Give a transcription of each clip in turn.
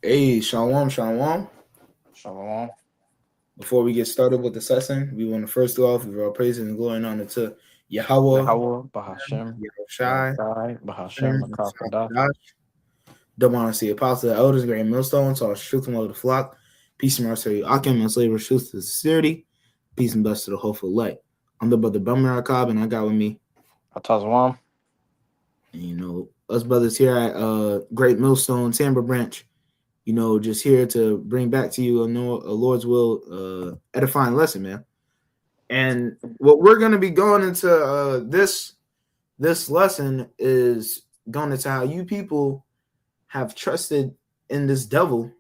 Hey, Shalom, Shalom. Shalom. Before we get started with the lesson, we want to first do off with our praise and glory and honor to Yahweh, Yahweh, Bahashem, Yahushai, Yahushai, Bahashem, Makafadah. double honor to the apostles, the elders, great millstones, to our truth and love of the flock. Peace and mercy, Akim, and slavery, truth to sincerity. Peace and blessed to the hopeful light. I'm the brother Bummer Akab, and I got with me, Atazawam. and, us brothers here at Great Millstone, Timber Branch. Just here to bring back to you a Lord's will, edifying lesson, man. And what we're going to be going into this lesson is going into how you people have trusted in this devil.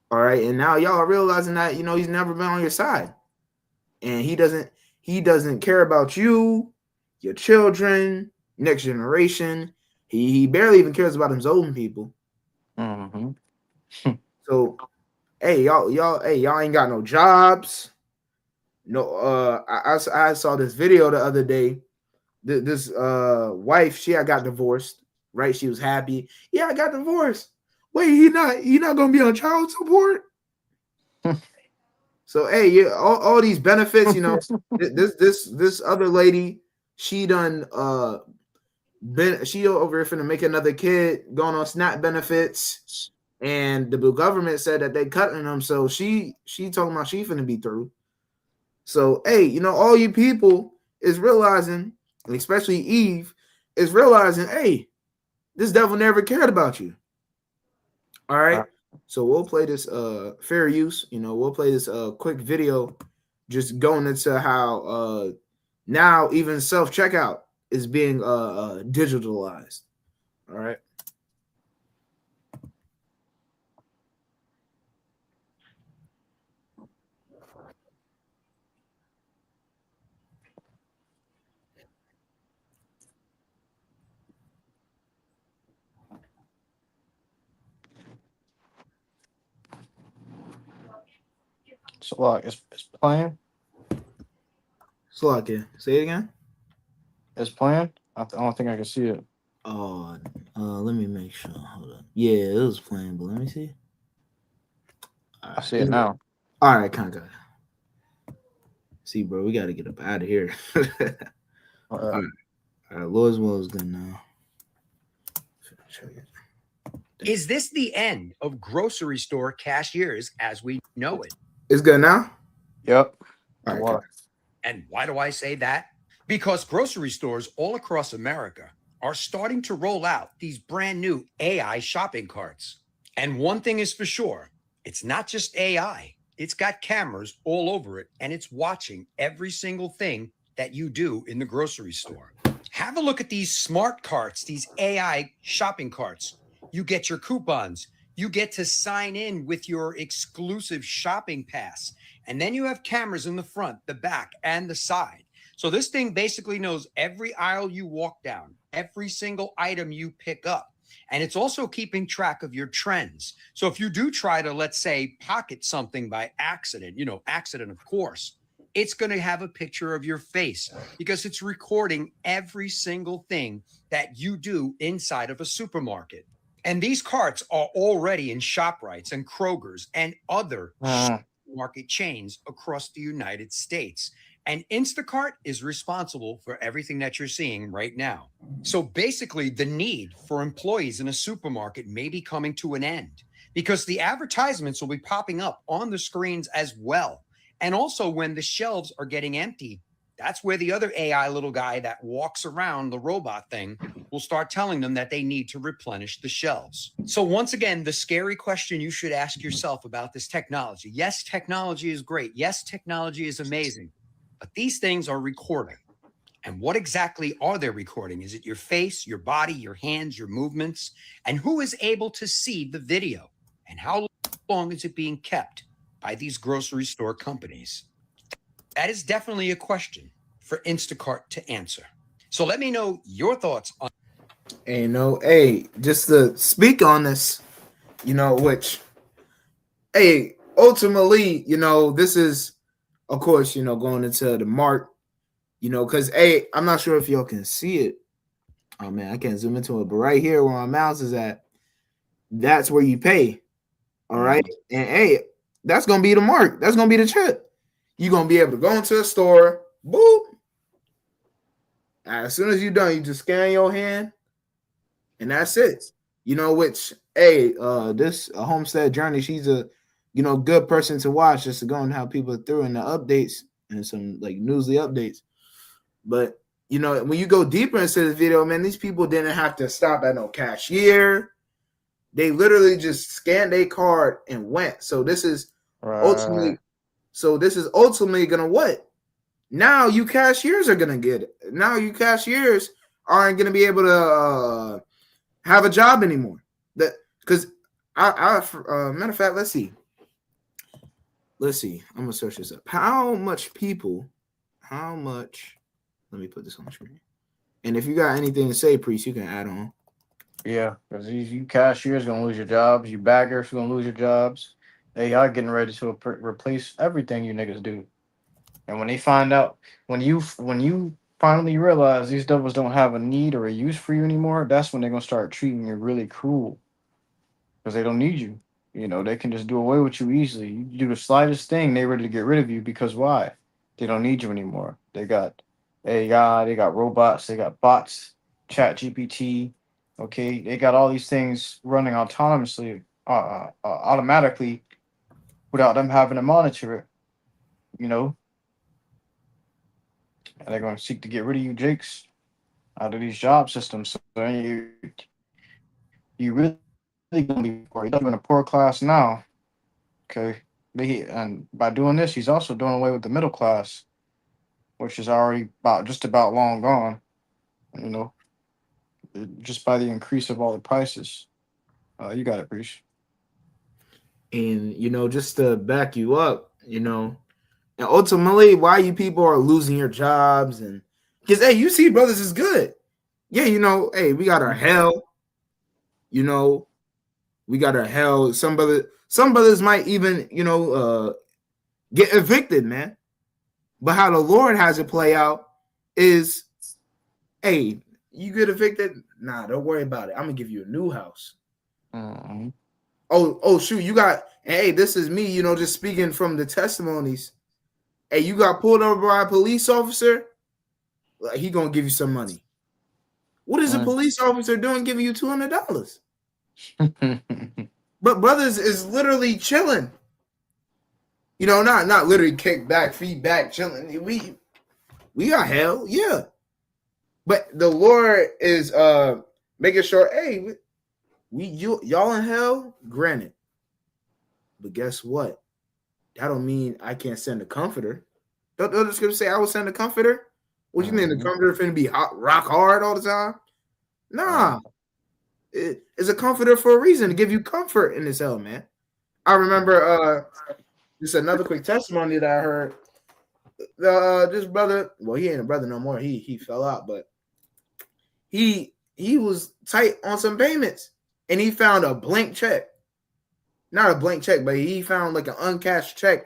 All right, and now y'all are realizing that he's never been on your side, and he doesn't care about you, your children, next generation. He barely even cares about his own people. Mm-hmm. So hey, y'all ain't got no jobs. No, I saw this video the other day. This wife, she had got divorced, right? She was happy. Yeah, I got divorced. Wait, he not gonna be on child support. So hey, yeah, all these benefits, this other lady, she done she over here finna make another kid going on SNAP benefits, and the government said that they cutting them. So she talking about she finna be through. So, hey, all you people is realizing, and especially Eve, is realizing, hey, this devil never cared about you. All right. So we'll play this fair use. We'll play this quick video just going into how now even self-checkout is being digitalized. All right. So, like, it's playing? So I can say it again. It's playing? I don't think I can see it. Oh, let me make sure. Hold on. Yeah, it was playing, but let me see. All I right. see it now. All right, kind of. See, bro, we got to get up out of here. All All right. right, Lord's will is good now. Is this the end of grocery store cashiers as we know it? It's good now? Yep. All right, What? And why do I say that? Because grocery stores all across America are starting to roll out these brand new AI shopping carts. And one thing is for sure, it's not just AI. It's got cameras all over it, and it's watching every single thing that you do in the grocery store. Have a look at these smart carts, these AI shopping carts. You get your coupons. You get to sign in with your exclusive shopping pass. And then you have cameras in the front, the back, and the side. So this thing basically knows every aisle you walk down, every single item you pick up. And it's also keeping track of your trends. So if you do try to, let's say, pocket something by accident, accident, of course, it's going to have a picture of your face because it's recording every single thing that you do inside of a supermarket. And these carts are already in ShopRites and Kroger's and other market chains across the United States. And Instacart is responsible for everything that you're seeing right now. So basically, the need for employees in a supermarket may be coming to an end because the advertisements will be popping up on the screens as well. And also, when the shelves are getting empty, that's where the other AI little guy that walks around, the robot thing, will start telling them that they need to replenish the shelves. So, once again, the scary question you should ask yourself about this technology: yes, technology is great. Yes, technology is amazing. But these things are recording. And what exactly are they recording? Is it your face, your body, your hands, your movements? And who is able to see the video? And how long is it being kept by these grocery store companies? That is definitely a question for Instacart to answer. So let me know your thoughts on. And hey, just to speak on this, which, hey, ultimately, this is, of course, going into the mark, because, hey, I'm not sure if y'all can see it. Oh man, I can't zoom into it, but right here where my mouse is at, that's where you pay. All right. And hey, that's gonna be the mark. That's gonna be the trip. You're gonna be able to go into a store, boop. As soon as you're done, you just scan your hand, and that's it. You know, which hey, this homestead journey, she's a good person to watch just to go and how people through in the updates and some like newsly updates. But when you go deeper into the video, man, these people didn't have to stop at no cashier. They literally just scanned a card and went. So this is ultimately gonna what? Now you cashiers are gonna get it. Now you cashiers aren't gonna be able to have a job anymore. That because matter of fact, let's see. I'm gonna search this up. How much? Let me put this on the screen. And if you got anything to say, Priest, you can add on. Yeah, because you cashiers gonna lose your jobs. You baggers gonna lose your jobs. They are getting ready to replace everything you niggas do. And when they find out, when you finally realize these devils don't have a need or a use for you anymore, that's when they're gonna start treating you really cruel because they don't need you. They can just do away with you easily. You do the slightest thing, they ready to get rid of you because why? They don't need you anymore. They got AI, they got robots, they got bots, Chat GPT. Okay, they got all these things running autonomously, automatically, without them having to monitor it. And they're going to seek to get rid of you, Jakes, out of these job systems. So you really going to be poor. You're in a poor class now. Okay, and by doing this, he's also doing away with the middle class, which is already just about long gone. You know, just by the increase of all the prices. You got it, Breach. And just to back you up, and ultimately why you people are losing your jobs, and because hey, you see, brothers is good. Yeah, hey, we got our hell. We got our hell. Some brothers might even get evicted, man. But how the Lord has it play out is, hey, you get evicted? Nah, don't worry about it. I'm gonna give you a new house. Mm-hmm. Oh, shoot, you got. Hey, this is me. Just speaking from the testimonies. Hey, you got pulled over by a police officer. He gonna give you some money. What is a police officer doing? Giving you $200? But brothers is literally chilling. Not literally kick back, feet back, chilling. We got hell, yeah. But the Lord is making sure, hey, y'all in hell, granted. But guess what? That don't mean I can't send a comforter. Don't the scripture say I will send a comforter? What you think the comforter finna be rock hard all the time? Nah. It's a comforter for a reason, to give you comfort in this hell, man. I remember just another quick testimony that I heard. This brother, well, he ain't a brother no more. He fell out, but he was tight on some payments, and he found a blank check. Not a blank check, but he found like an uncashed check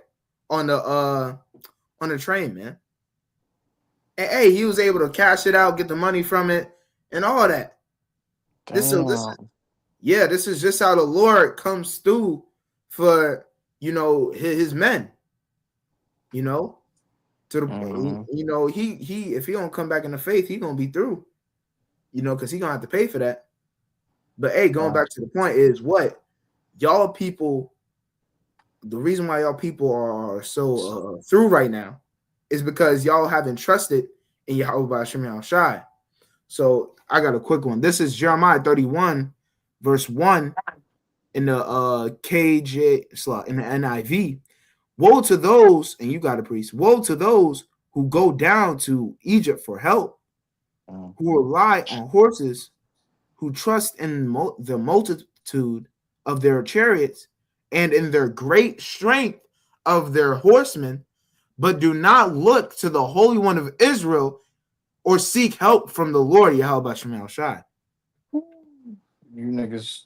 on the train, man. And hey, he was able to cash it out, get the money from it, and all that. This is just how the Lord comes through for his men. To the he if he don't come back in the faith, he gonna be through. Because he gonna have to pay for that. But hey, going back to the point is what y'all people. The reason why y'all people are so through right now is because y'all haven't trusted in Yahweh Hashem Yahushai. So I got a quick one. This is Jeremiah 31, verse 1 in the KJ slot in the NIV. Woe to those, and you got a priest. Woe to those who go down to Egypt for help, who rely on horses, who trust in the multitude of their chariots and in their great strength of their horsemen, but do not look to the Holy One of Israel or seek help from the Lord Yahweh Shemel Shai. You niggas,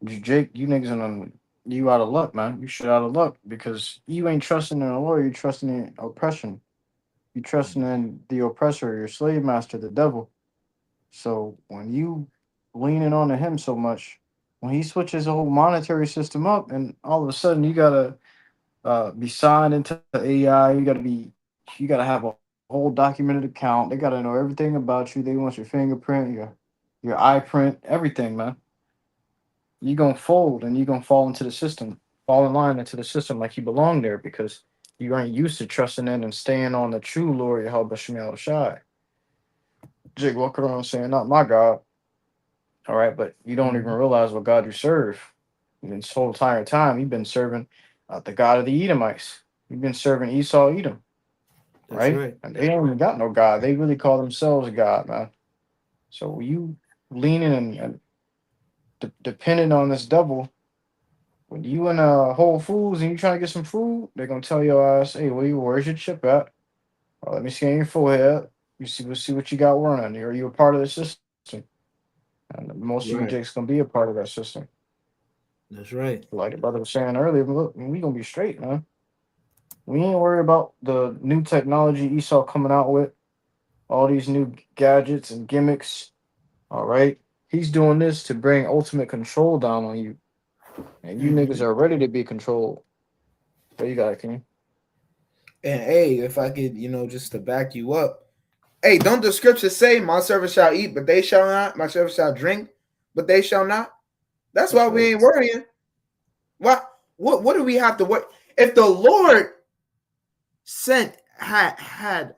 Jake, you niggas you out of luck, man. You shit out of luck because you ain't trusting in the Lord. You're trusting in oppression. You're trusting in the oppressor, your slave master, the devil. So when you leaning on to him so much, when he switches the whole monetary system up, and all of a sudden you gotta be signed into the AI. You gotta have a whole documented account. They gotta know everything about you. They want your fingerprint, your eye print, everything, man. You gonna fold and you gonna fall into the system, fall in line into the system like you belong there because you ain't used to trusting in and staying on the true Lord Yahweh Shemel Shai. Jake walk around saying, "Not my God." All right, but you don't even realize what God you serve. And this whole entire time, you've been serving the God of the Edomites. You've been serving Esau, Edom, That's right? right. And they ain't even got no God. They really call themselves God, man. So you leaning and depending on this devil, when you in Whole Foods and you trying to get some food, they're gonna tell your ass, "Hey, where's your chip at? Oh, let me scan your forehead. You see what you got running. Are you a part of the system?" And most of you Right. Jake's gonna be a part of that system. That's right. Like the brother was saying earlier, but look, we gonna be straight, man. We ain't worried about the new technology Esau coming out with, all these new gadgets and gimmicks. All right. He's doing this to bring ultimate control down on you. And you niggas Mhm. are ready to be controlled. What you got, King? And hey, if I could, just to back you up, hey, don't the scriptures say, "My servants shall eat, but they shall not; my servants shall drink, but they shall not"? That's why That's we right. ain't worrying. What do we have to worry? If the Lord had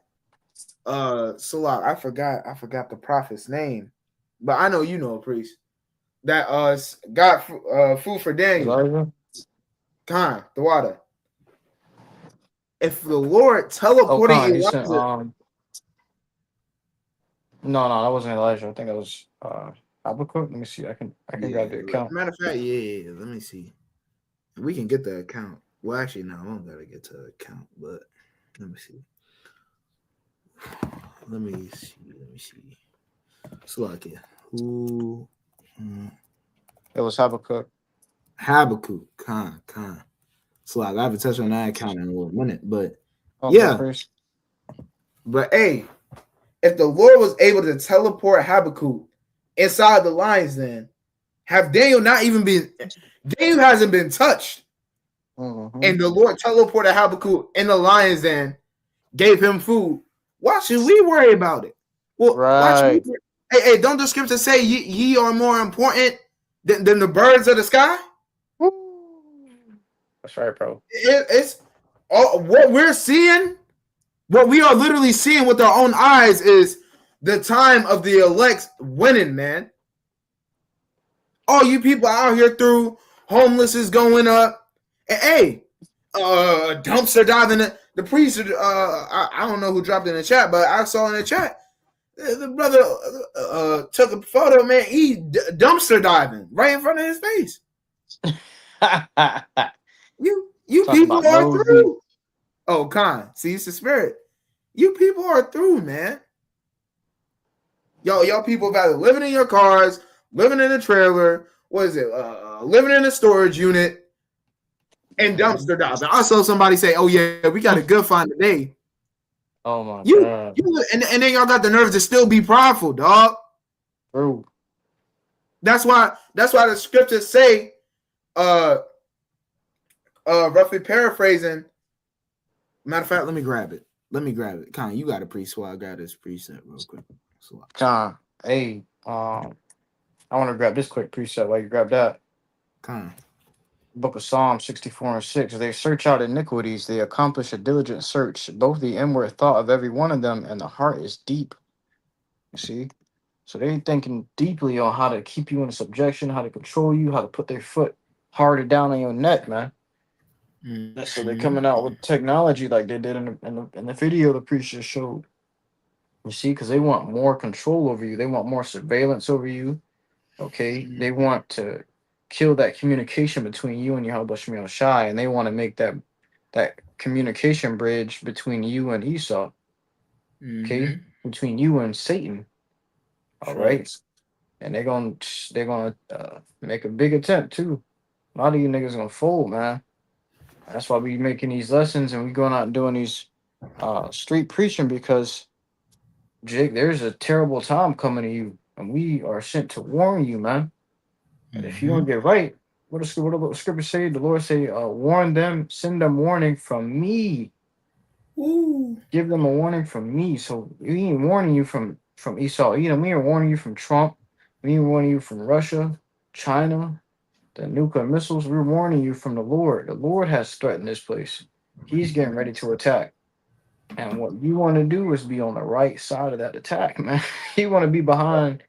Salah, I forgot the prophet's name, but I know you know, priest, that got food for Daniel, Elijah? Khan, the water. If the Lord Oh, teleported Khan, he sent Elijah, no, that wasn't Elijah. I think that was Habakkuk. Let me see. I can yeah. grab the account. Matter of fact, yeah. Let me see. We can get the account. Well, actually, no, I don't gotta get to the account, but let me see. Let me see. Slovakia. Who? It was Habakkuk. Habakkuk. Khan. Slack. I haven't touched on that account in a little minute, but Okay, yeah. priest. But hey, if the Lord was able to teleport Habakkuk inside the lines, then have Daniel not even been? Daniel hasn't been touched, and the Lord teleported Habakkuk in the lions den, gave him food. Why should we worry about it? Well, why should we? Right. Hey, don't the scripture say ye are more important than the birds of the sky? That's right, bro. It's all what we're seeing. What we are literally seeing with our own eyes is the time of the elect winning, man. All you people out here through homeless is going up. And hey, dumpster diving. The priest, I don't know who dropped in the chat, but I saw in the chat the brother took a photo, man. He dumpster diving right in front of his face. You Talking people about are nose deep. through. Oh, Khan, see, it's the spirit. You people are through, man. Y'all people have either living in your cars, living in a trailer, what is it? Living in a storage unit, and dumpster diving. I saw somebody say, "Oh yeah, we got a good find today." Oh my You, god. and then y'all got the nerve to still be prideful, dog. Bro. That's why the scriptures say, roughly paraphrasing. Matter of fact, let me grab it. Con, you got a priest, so I got this preset real quick. Con, hey, I want to grab this quick preset while you grab that. Con. Book of Psalm 64 and 6. They search out iniquities, they accomplish a diligent search, both the inward thought of every one of them, and the heart is deep. You see? So they're thinking deeply on how to keep you in subjection, how to control you, how to put their foot harder down on your neck, man. Mm-hmm. So they're coming out with technology like they did in the video the preacher showed. You see, because they want more control over you. They want more surveillance over you. Okay, they want to kill that communication between you and Yahweh Shemel Shai, and they want to make that communication bridge between you and Esau. Okay, between you and Satan. All right, and they're gonna make a big attempt too. A lot of you niggas gonna fold, man. That's why we making these lessons and we going out and doing these street preaching because Jake, there's a terrible time coming to you, and we are sent to warn you, man. And if you don't get right, what the scripture say? The Lord say, warn them, send them warning from me. Ooh. Give them a warning from me. So we ain't warning you from Esau. We ain't warning you from Trump. We ain't warning you from Russia, China, the nuclear missiles. We're warning you from the Lord. The Lord has threatened this place. He's getting ready to attack. And what you want to do is be on the right side of that attack, man. You want to be behind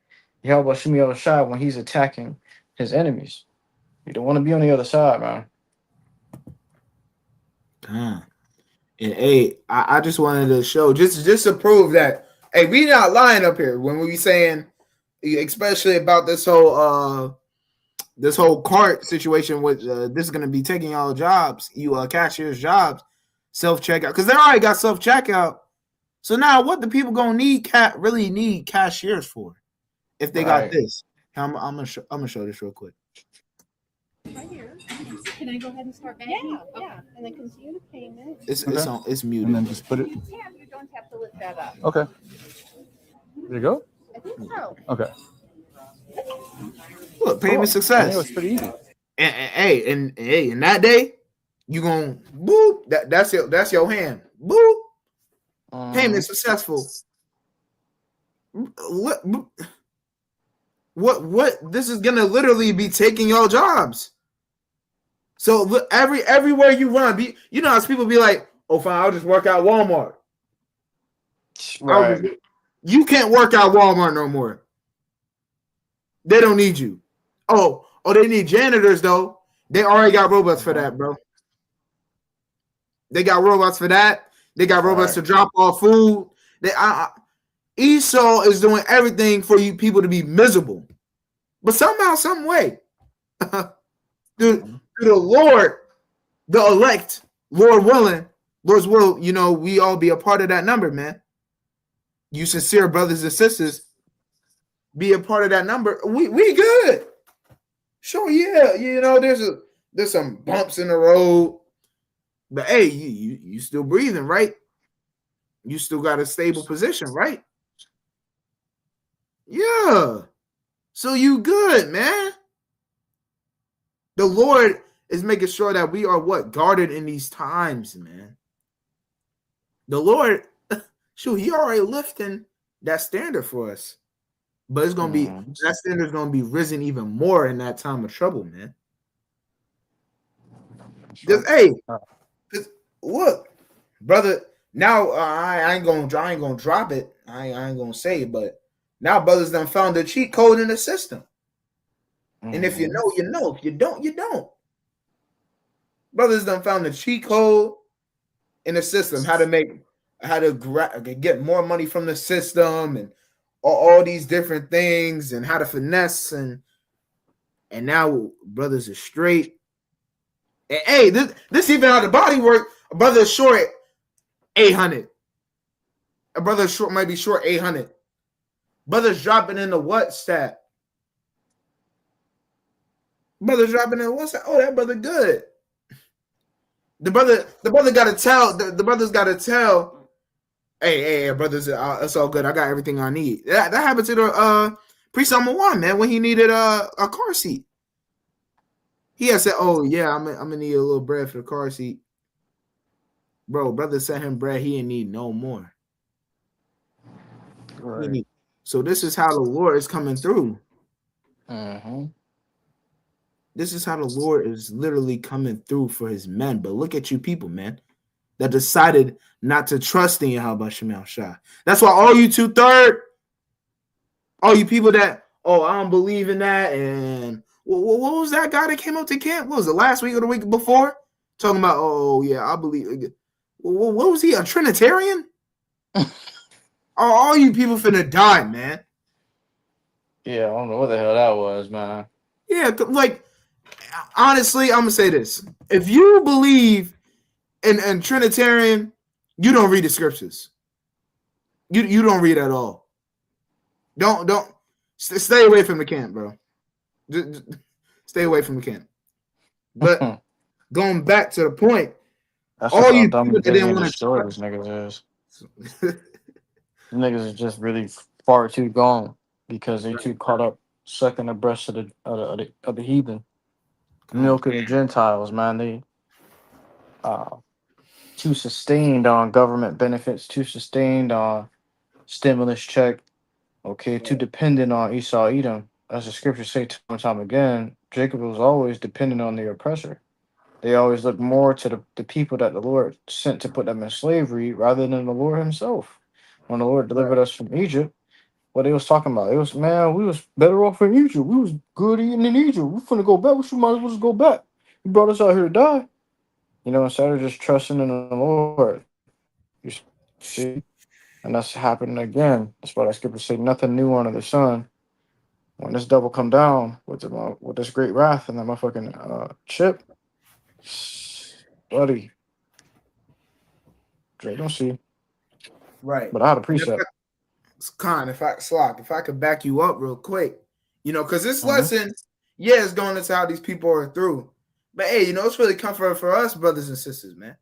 Yahweh Shemi Shai when he's attacking his enemies. You don't want to be on the other side, man. And hey, I just wanted to show just to prove that hey, we not lying up here when we saying, especially about this whole cart situation with this is gonna be taking y'all jobs, you cashiers' jobs, self checkout, because they already got self checkout. So now what the people gonna really need cashiers for if they got this? I'm gonna show this real quick. Right here. Can I go ahead and start banking? Yeah. And then continue the payment. It's muted. And then just put it. You can. You don't have to lift that up. Okay. There you go. I think so. Okay. Look, payment success. It was pretty easy. And in that day, you gonna boop. That's your hand. Boop. Payment successful. What? This is gonna literally be taking your jobs. So look, everywhere you run, you know how people be like, "Oh, fine, I'll just work out Walmart." Right. You can't work out Walmart no more. They don't need you. Oh, they need janitors though. They already got robots for that, bro. They got robots for that. They got robots to drop off food. Esau is doing everything for you people to be miserable, but somehow, some way, through the Lord, the elect, Lord's will, we all be a part of that number, man. You sincere brothers and sisters, be a part of that number. We good. Sure, yeah. There's some bumps in the road, but hey, you still breathing, right? You still got a stable position, right? Yeah. So you good, man. The Lord is making sure that we are guarded in these times, man. The Lord, he already lifting that standard for us. But it's gonna be that standard's gonna be risen even more in that time of trouble, man. Just look, brother. Now I ain't gonna drop it. I ain't gonna say it, but now brothers done found the cheat code in the system. And if you know, you know. If you don't, you don't. Brothers done found the cheat code in the system, how to get more money from the system and all these different things and how to finesse and now brothers are straight. And hey, this even how the body work. A brother is short 800. A brother might be short 800. Brothers dropping in the what stat? Brothers dropping in what's that? Oh, that brother good. The brother got to tell. The brothers got to tell. Hey, brothers, it's all good. I got everything I need. That happened to the priest number one, man, when he needed a car seat. He had said, "Oh yeah, I'm gonna need a little bread for the car seat." Bro, brother sent him bread. He didn't need no more. Right. So this is how the Lord is coming through. This is how the Lord is literally coming through for his men. But look at you people, man, that decided not to trust in Yahweh Shemel Shah. That's why all you 2/3, all you people that, I don't believe in that. And what was that guy that came up to camp? What was it, last week or the week before? Talking about, I believe. What was he, a Trinitarian? All you people finna die, man. Yeah, I don't know what the hell that was, man. Yeah, like, honestly, I'm gonna say this: if you believe in Trinitarian, you don't read the scriptures. You don't read at all. Don't stay away from the camp, bro. Just stay away from the camp. But going back to the point, all you people that didn't want to destroy these niggas is. Niggas is just really far too gone because they too caught up sucking the breast of the heathen, milking the Gentiles, man. They too sustained on government benefits, too sustained on stimulus check, okay, too dependent on Esau Edom. As the scriptures say time and time again, Jacob was always dependent on the oppressor. They always look more to the people that the Lord sent to put them in slavery rather than the Lord himself. When the Lord delivered us from Egypt, what they was talking about, it was, man, we was better off in Egypt. We was good eating in Egypt. We finna go back. We might as well just go back. He brought us out here to die. You know, instead of just trusting in the Lord. You see? And that's happening again. That's why that scripture say nothing new under the sun. When this devil come down with this great wrath and that motherfucking chip, buddy, Dre don't see. Right. But I had a precept. If I could back you up real quick, you know, because this Mhm. lesson, yeah, it's going into how these people are through. But hey, you know, it's really comfort for us, brothers and sisters, man.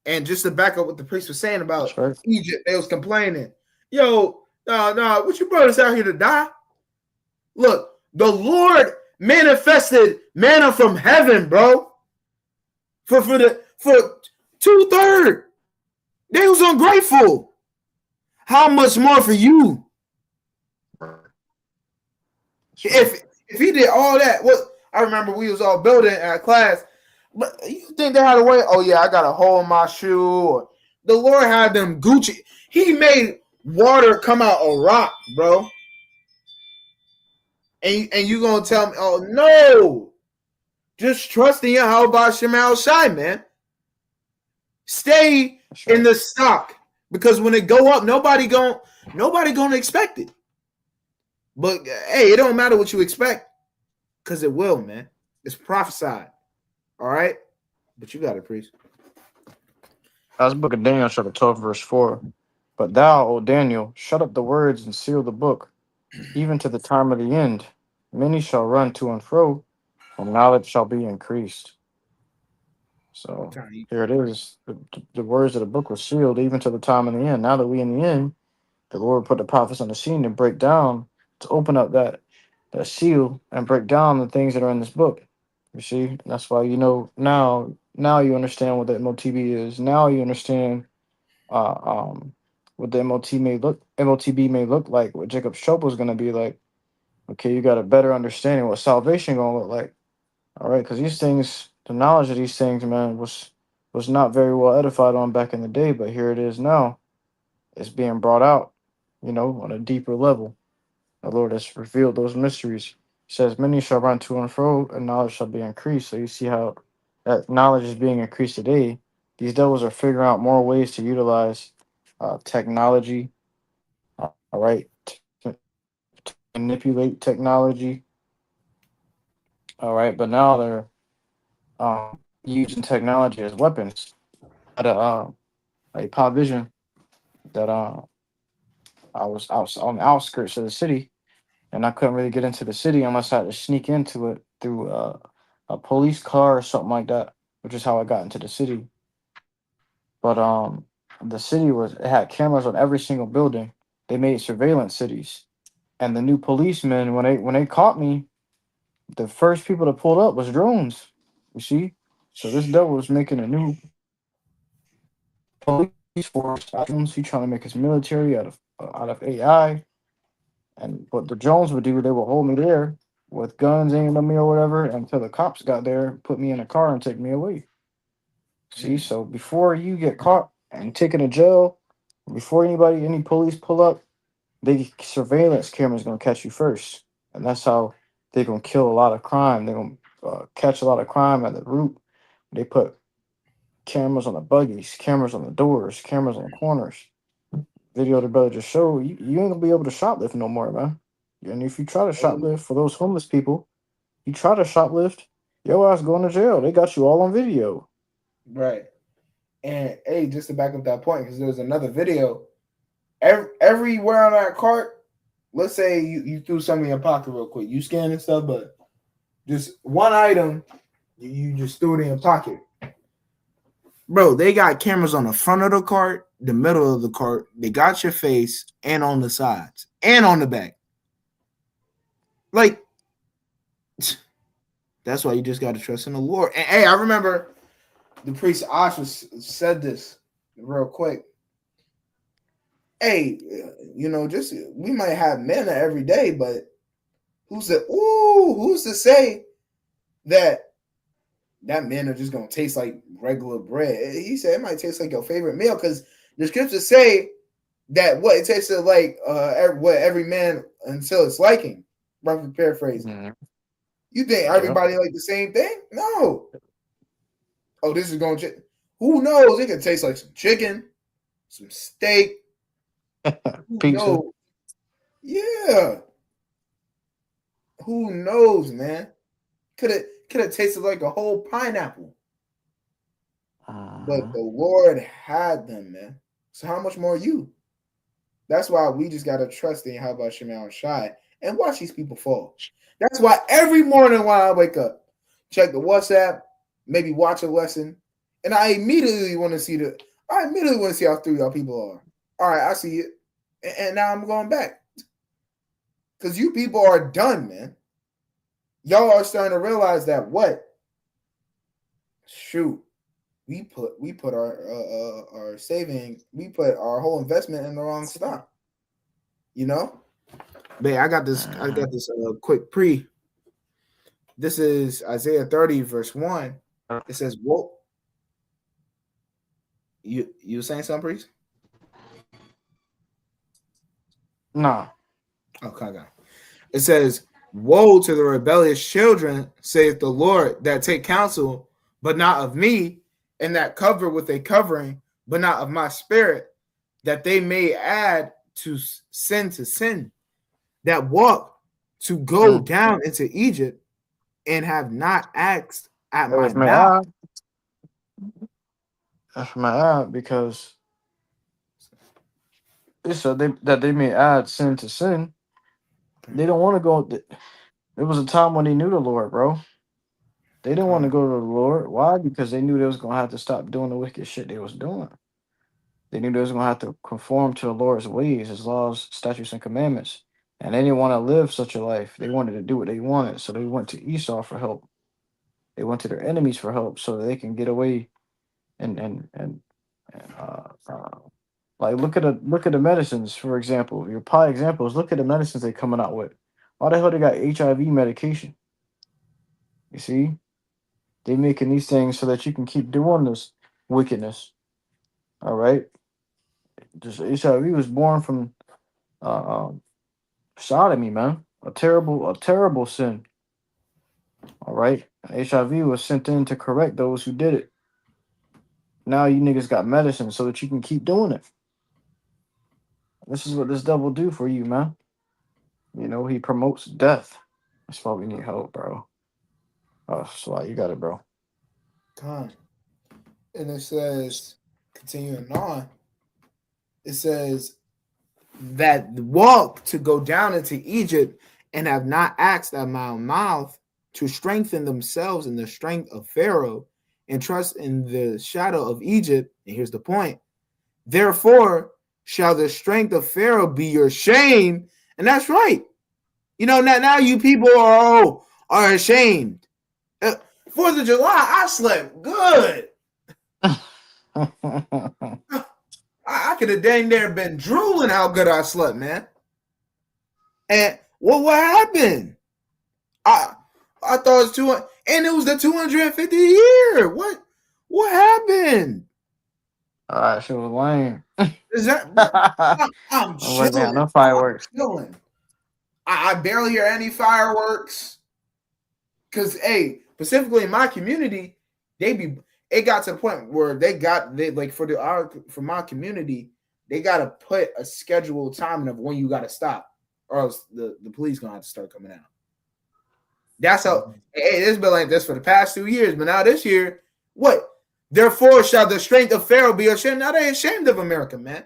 And just to back up what the priest was saying about That's right. Egypt, they was complaining. Yo, no, what you brought us out here to die? Look, the Lord manifested manna from heaven, bro. For 2/3. They was ungrateful. How much more for you? If he did all that, what I remember we was all building at class, but you think they had a way? Oh yeah, I got a hole in my shoe. Or the Lord had them Gucci. He made water come out a rock, bro. And you gonna tell me, oh no, just trust in Yahweh Shemal Shai, man. Stay in the stock because when it go up, nobody gonna expect it. But hey, it don't matter what you expect because it will, man. It's prophesied. All right, but you got it, priest. That's the book of Daniel, chapter 12, verse 4. But thou, O Daniel, shut up the words and seal the book, even to the time of the end. Many shall run to and fro, and knowledge shall be increased. So here it is. The words of the book were sealed even to the time of the end. Now that we in the end, the Lord put the prophets on the scene to break down, to open up that seal and break down the things that are in this book. You see, that's why you know now you understand what the MOTB is. Now you understand what the MOTB may look like, what Jacob's trouble is going to be like. Okay, you got a better understanding what salvation going to look like. All right, because these things, the knowledge of these things, man, was not very well edified on back in the day, but here it is now. It's being brought out, you know, on a deeper level. The Lord has revealed those mysteries. He says, many shall run to and fro, and knowledge shall be increased. So you see how that knowledge is being increased today. These devils are figuring out more ways to utilize technology, all right, to manipulate technology, all right, but now they're using technology as weapons. At a pop vision that I was on the outskirts of the city, and I couldn't really get into the city unless I had to sneak into it through a police car or something like that, which is how I got into the city. But the city it had cameras on every single building. They made surveillance cities, and the new policemen when they caught me, the first people that pulled up was drones. You see, so this devil was making a new police force. He trying to make his military out of AI. And what the drones would do, they would hold me there with guns aimed at me or whatever until the cops got there, put me in a car, and take me away. See, so before you get caught and taken to jail, before any police pull up, the surveillance camera is gonna catch you first, and that's how they're gonna kill a lot of crime. They're gonna catch a lot of crime at the root. They put cameras on the buggies, cameras on the doors, cameras on the corners. Video the brother just showed you ain't gonna be able to shoplift no more, man. And if you try to shoplift for those homeless people, you try to shoplift, your ass going to jail. They got you all on video. Right. And hey, just to back up that point, because there's another video. Everywhere on that cart, let's say you threw something in your pocket real quick. You scanning stuff, but just one item, you just threw it in your pocket. Bro, they got cameras on the front of the cart, the middle of the cart. They got your face and on the sides and on the back. Like, that's why you just got to trust in the Lord. And hey, I remember the priest Ash said this real quick. Hey, just we might have manna every day, but who's to say that manna just gonna taste like regular bread? He said it might taste like your favorite meal, because the scriptures say that what it tasted like every man until it's liking. Roughly paraphrasing. Mm-hmm. You think everybody like the same thing? No. Oh, this is going to. Who knows? It could taste like some chicken, some steak, Pizza. Yeah. Who knows, man? Could have tasted like a whole pineapple. But the Lord had them, man. So how much more you? That's why we just gotta trust in how about Shemel Shai and watch these people fall. That's why every morning when I wake up, check the WhatsApp, maybe watch a lesson, and I immediately want to see how through y'all people are. All right, I see it, and now I'm going back because you people are done, man. Y'all are starting to realize that what? Shoot, we put our saving, we put our whole investment in the wrong stock. But I got this quick pre. This is Isaiah 30 verse 1. It says, "Woe." You saying something, priest? No. Okay. It says, "Woe to the rebellious children, saith the Lord, that take counsel, but not of me, and that cover with a covering, but not of my spirit, that they may add to sin, that walk to go down into Egypt, and have not asked at my mouth." That's my ad, because it said that they may add sin to sin. They don't want to go. There was a time when they knew the Lord, bro. They didn't want to go to the Lord. Why? Because they knew they was gonna have to stop doing the wicked shit they was doing. They knew they was gonna have to conform to the Lord's ways, His laws, statutes, and commandments. And they didn't want to live such a life. They wanted to do what they wanted, so they went to Esau for help. They went to their enemies for help, so that they can get away and like look at the medicines, for example. Your pie examples. Look at the medicines they coming out with. Why the hell they got HIV medication? You see, they making these things so that you can keep doing this wickedness. All right, just HIV was born from sodomy, man. A terrible sin. All right, HIV was sent in to correct those who did it. Now you niggas got medicine so that you can keep doing it. This is what this devil do for you, man. He promotes death. That's why we need help, bro. Oh, Sly, you got it, bro. Come. And it says, continuing on, it says that walk to go down into Egypt and have not asked at my mouth, to strengthen themselves in the strength of Pharaoh and trust in the shadow of Egypt. And here's the point. Therefore shall the strength of Pharaoh be your shame. And that's right. Now you people are ashamed. 4th of July, I slept good. I could have dang near been drooling how good I slept, man. And what happened? I thought it was 200, and it was the 250th year. What happened? She was lame. Is that? I'm chilling. No fireworks. I'm chilling. I barely hear any fireworks. Cause specifically in my community, it got to the point where for my community, they gotta put a scheduled timing of when you gotta stop, or else the police gonna have to start coming out. That's how it's been like this for the past 2 years, but now this year, what? Therefore shall the strength of Pharaoh be ashamed. Now they ashamed of America, man.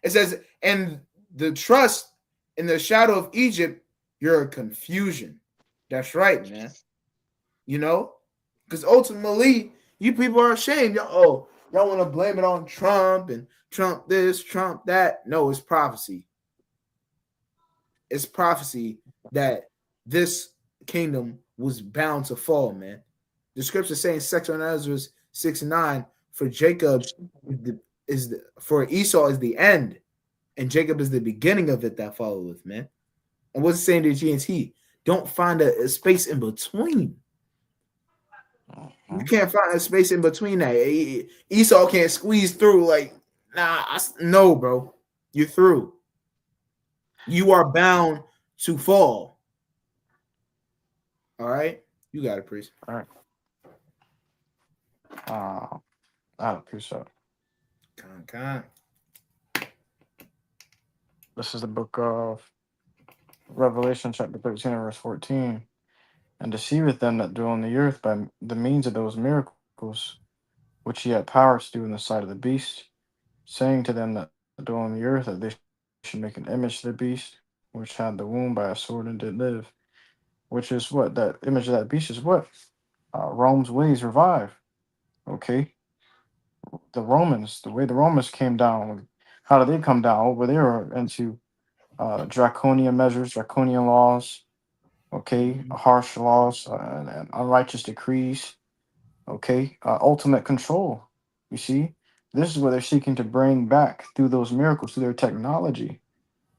It says, and the trust in the shadow of Egypt, you're confusion. That's right, man. Because ultimately, you people are ashamed. Y'all want to blame it on Trump and Trump this, Trump that. No, it's prophecy. it's prophecy that this kingdom was bound to fall, man. The scripture saying, Second Ezra 6:9, for Jacob for Esau is the end, and Jacob is the beginning of it that followeth, man. And what's it saying to GNT? Don't find a space in between. You can't find a space in between that. Esau can't squeeze through. Like, no, bro. You're through. You are bound to fall. All right? You got it, priest. All right. I appreciate it. Con. This is the book of Revelation, chapter 13, verse 14. And deceiveth them that dwell on the earth by the means of those miracles which he had power to do in the sight of the beast, saying to them that dwell on the earth that they should make an image to the beast, which had the wound by a sword and did live. Which is what? That image of that beast is what? Rome's ways revive. Okay. The Romans, the way the Romans came down, how did they come down? Over there into draconian measures, draconian laws, okay, harsh laws, and unrighteous decrees, okay, ultimate control. You see, this is what they're seeking to bring back through those miracles, through their technology,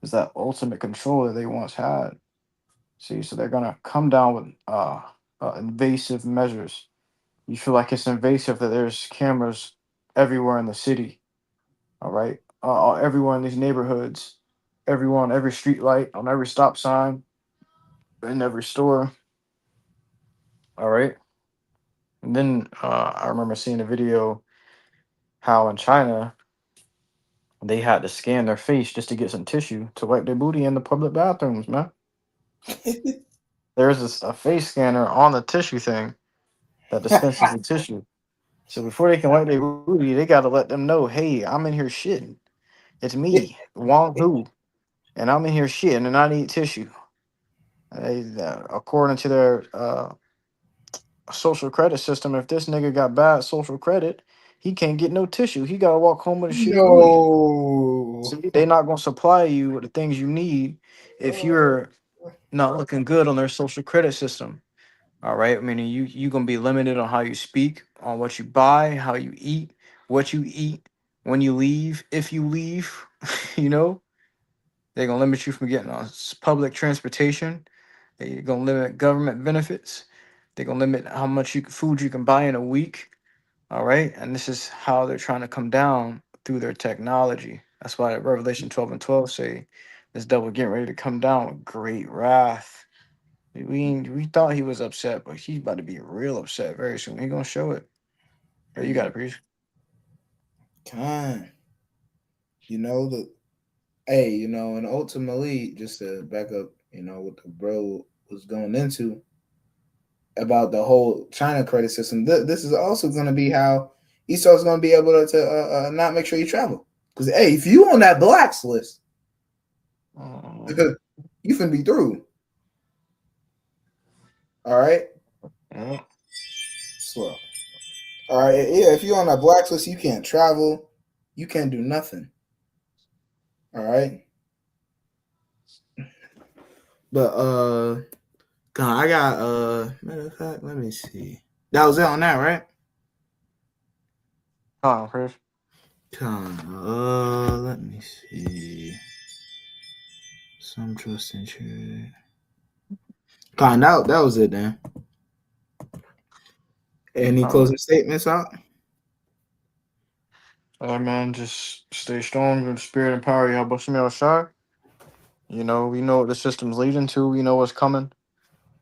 is that ultimate control that they once had. See, so they're gonna come down with invasive measures. You feel like it's invasive that there's cameras everywhere in the city, all right, everywhere in these neighborhoods, everyone on every street light, on every stop sign, in every store. All right. And then I remember seeing a video how in China they had to scan their face just to get some tissue to wipe their booty in the public bathrooms, man. There's a face scanner on the tissue thing that dispenses the tissue. So before they can wipe their booty, they got to let them know, hey, I'm in here shitting. It's me, Wong Hu, and I'm in here shitting and I need tissue. According to their social credit system, if this nigga got bad social credit, he can't get no tissue. He gotta walk home with a shitty booty. No. So they not gonna supply you with the things you need if you're not looking good on their social credit system. All right, meaning you gonna be limited on how you speak, on what you buy, how you eat, what you eat, when you leave, if you leave. You know, they're gonna limit you from getting on public transportation. They're gonna limit government benefits. They're gonna limit how much food you can buy in a week. All right, and this is how they're trying to come down through their technology. That's why Revelation 12 and 12 say this devil getting ready to come down with great wrath. We thought he was upset, but he's about to be real upset very soon. He gonna show it. Hey, you got it, priest. Con. And ultimately, just to back up, what the bro was going into about the whole China credit system. This is also going to be how Esau's going to be able to not make sure you travel. Because, hey, if you on that blacks list, you finna be through. All right? Slow. All right, yeah, if you're on that blacks list, you can't travel. You can't do nothing. All right? But, I got, matter of fact, let me see. That was it on that, right? Chris. Let me see. Some trust and trade. That was it then. Any closing statements out? Man, just stay strong in the spirit and power. Y'all, we know what the system's leading to. We know what's coming.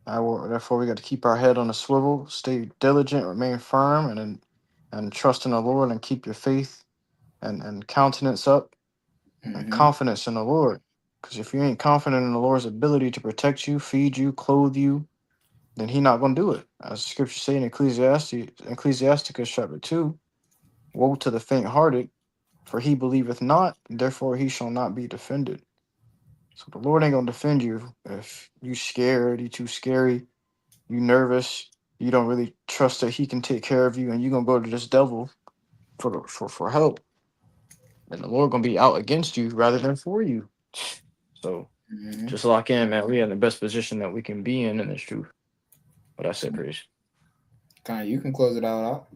Therefore, we got to keep our head on a swivel, stay diligent, remain firm, and trust in the Lord, and keep your faith and countenance up, and confidence in the Lord. Because if you ain't confident in the Lord's ability to protect you, feed you, clothe you, then He not gonna do it. As the scripture say in Ecclesiasticus chapter 2, woe to the faint-hearted, for he believeth not, therefore he shall not be defended. So the Lord ain't gonna defend you if you scared, you too scary, you nervous, you don't really trust that He can take care of you, and you gonna go to this devil for help. And the Lord gonna be out against you rather than for you. So Mhm. Just lock in, man. We in the best position that we can be in this truth. But that's it, Praise. Kind, you can close it out.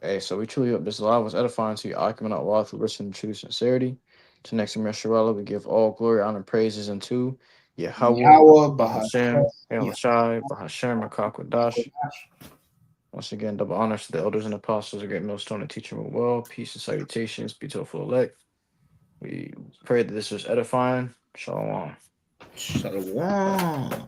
Hey, so we truly hope this live was edifying to your argument out loud through listening to sincerity. To next Amir Sharala, we give all glory, honor, praises unto Yahweh, Yahweh Bahashem, El Yeah. Shai, Bahashem, Rakakwadash. Once again, double honors to the elders and apostles, a great millstone and teaching them well. Peace and salutations be to a full elect. We pray that this was edifying. Shalom. Shalom.